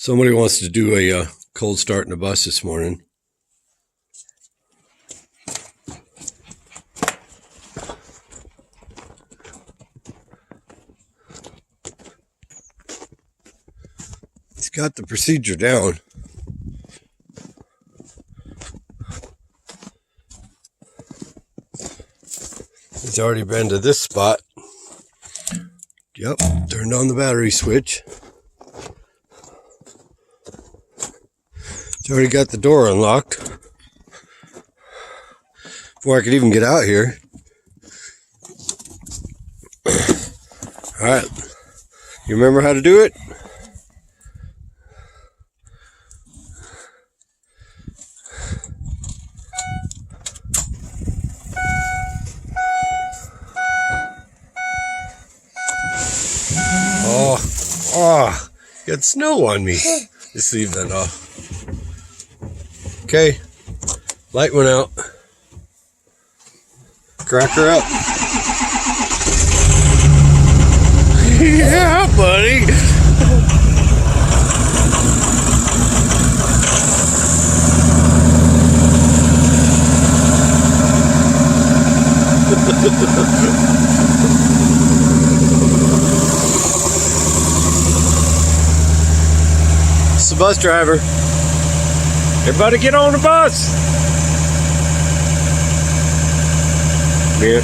Somebody wants to do a cold start in the bus this morning. He's got the procedure down. He's already been to this spot. Yep, turned on the battery switch. He's already got the door unlocked before I could even get out here. Alright, you remember how to do it? Oh, got snow on me. Just leave that off. Okay, light went out. Crack her up. Yeah, buddy. It's the bus driver. Everybody get on the bus. Yeah.